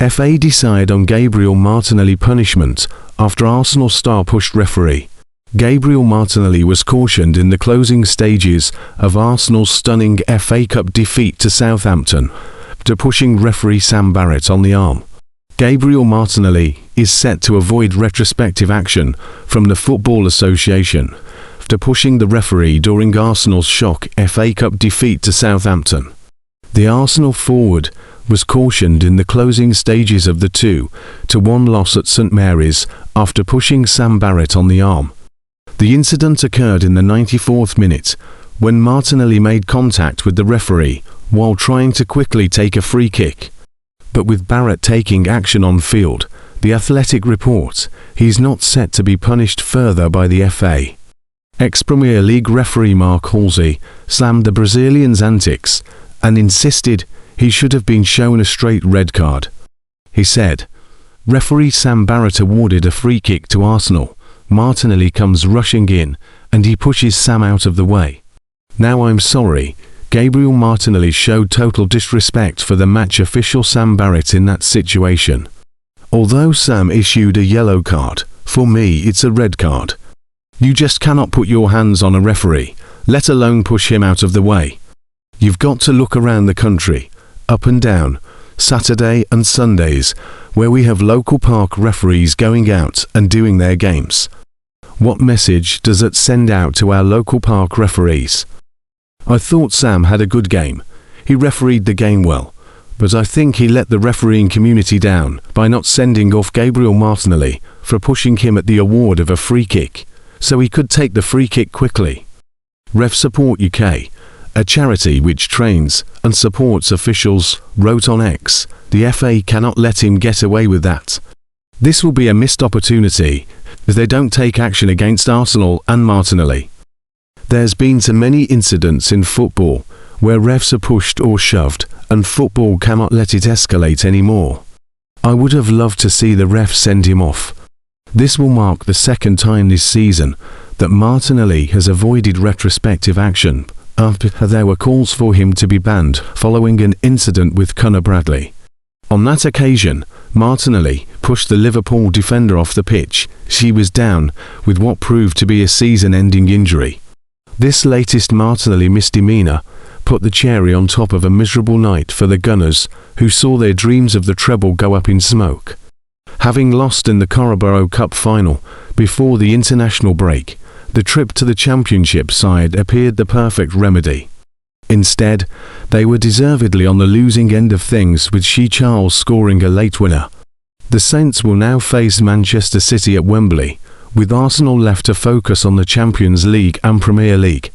FA decide on Gabriel Martnelli punishment after Arsenal star pushed referee. Gabriel Martnelli was cautioned in the closing stages of Arsenal's stunning FA Cup defeat to Southampton for pushing referee Sam Barrett on the arm. Gabriel Martnelli is set to avoid retrospective action from the Football Association for pushing the referee during Arsenal's shock FA Cup defeat to Southampton. The Arsenal forward was cautioned in the closing stages of the 2-1 loss at St Mary's after pushing Sam Barrett on the arm. The incident occurred in the 94th minute when Martnelli made contact with the referee while trying to quickly take a free kick. But with Barrett taking action on field, The Athletic reports he's not set to be punished further by the FA. Ex-Premier League referee Mark Halsey slammed the Brazilian's antics and insisted he should have been shown a straight red card. He said, "Referee Sam Barrett awarded a free kick to Arsenal. Martnelli comes rushing in and he pushes Sam out of the way. Now I'm sorry, Gabriel Martnelli showed total disrespect for the match official Sam Barrett in that situation. Although Sam issued a yellow card, for me it's a red card. You just cannot put your hands on a referee, let alone push him out of the way. You've got to look around the country, up and down, Saturday and Sundays, where we have local park referees going out and doing their games. What message does it send out to our local park referees? I thought Sam had a good game. He refereed the game well, but I think he let the refereeing community down by not sending off Gabriel Martnelli for pushing him at the award of a free kick, so he could take the free kick quickly." Ref Support UK, a charity which trains and supports officials, wrote on X, "The FA cannot let him get away with that. This will be a missed opportunity if they don't take action against Arsenal and Martnelli. There's been so many incidents in football where refs are pushed or shoved, and football cannot let it escalate anymore. I would have loved to see the ref send him off. This will mark the second time this season that Martnelli has avoided retrospective action after there were calls for him to be banned following an incident with Conor Bradley. On that occasion, Martnelli pushed the Liverpool defender off the pitch. She was down with what proved to be a season-ending injury. This latest Martnelli misdemeanor put the cherry on top of a miserable night for the Gunners, who saw their dreams of the treble go up in smoke. Having lost in the Carabao Cup final before the international break, the trip to the Championship side appeared the perfect remedy. Instead, they were deservedly on the losing end of things, with Shea Charles scoring a late winner. The Saints will now face Manchester City at Wembley, with Arsenal left to focus on the Champions League and Premier League.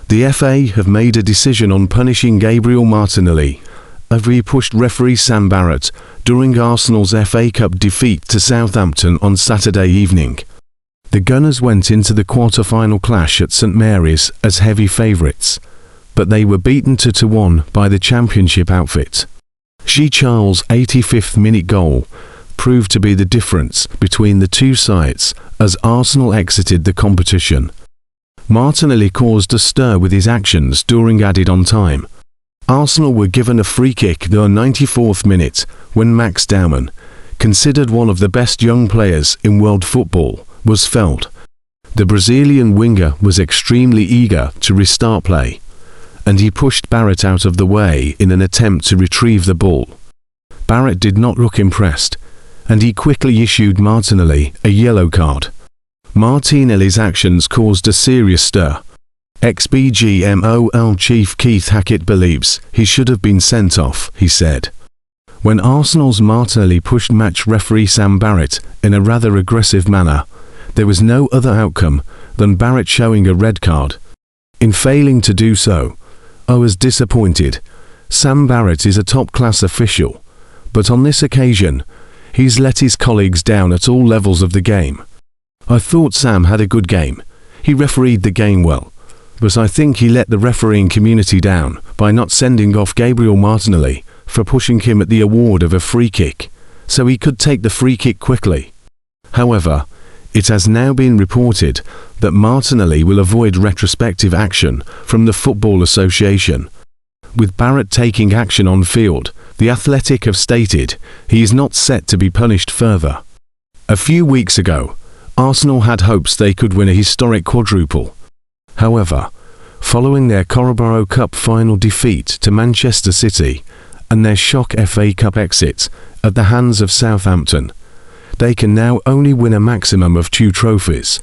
The FA have made a decision on punishing Gabriel Martnelli after he pushed referee Sam Barrett during Arsenal's FA Cup defeat to Southampton on Saturday evening. The Gunners went into the quarter-final clash at St Mary's as heavy favourites, but they were beaten 2-1 by the Championship outfit. Shea Charles' 85th-minute goal proved to be the difference between the two sides as Arsenal exited the competition. Martnelli caused a stir with his actions during added-on time. Arsenal were given a free kick in the 94th minute when Max Dowman, considered one of the best young players in world football, was fouled. The Brazilian winger was extremely eager to restart play, and he pushed Barrett out of the way in an attempt to retrieve the ball. Barrett did not look impressed, and he quickly issued Martnelli a yellow card. Martinelli's actions caused a serious stir. Ex-BGMOL chief Keith Hackett believes he should have been sent off, he said. When Arsenal's Martnelli pushed match referee Sam Barrett in a rather aggressive manner, there was no other outcome than Barrett showing a red card. In failing to do so, I was disappointed. Sam Barrett is a top-class official, but on this occasion, he's let his colleagues down at all levels of the game. I thought Sam had a good game. He refereed the game well, but I think he let the refereeing community down by not sending off Gabriel Martnelli for pushing him at the award of a free kick, so he could take the free kick quickly. However, it has now been reported that Martnelli will avoid retrospective action from the Football Association. With Barrett taking action on field, The Athletic have stated he is not set to be punished further. A few weeks ago, Arsenal had hopes they could win a historic quadruple. However, following their Carabao Cup final defeat to Manchester City and their shock FA Cup exit at the hands of Southampton, they can now only win a maximum of 2 trophies.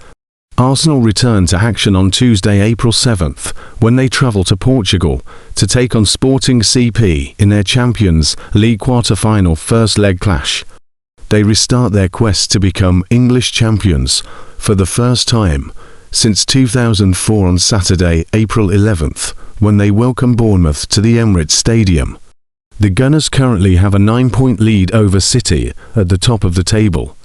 Arsenal return to action on Tuesday, April 7th, when they travel to Portugal to take on Sporting CP in their Champions League quarter-final first leg clash. They restart their quest to become English champions for the first time since 2004 on Saturday, April 11th, when they welcome Bournemouth to the Emirates Stadium. The Gunners currently have a 9-point lead over City at the top of the table.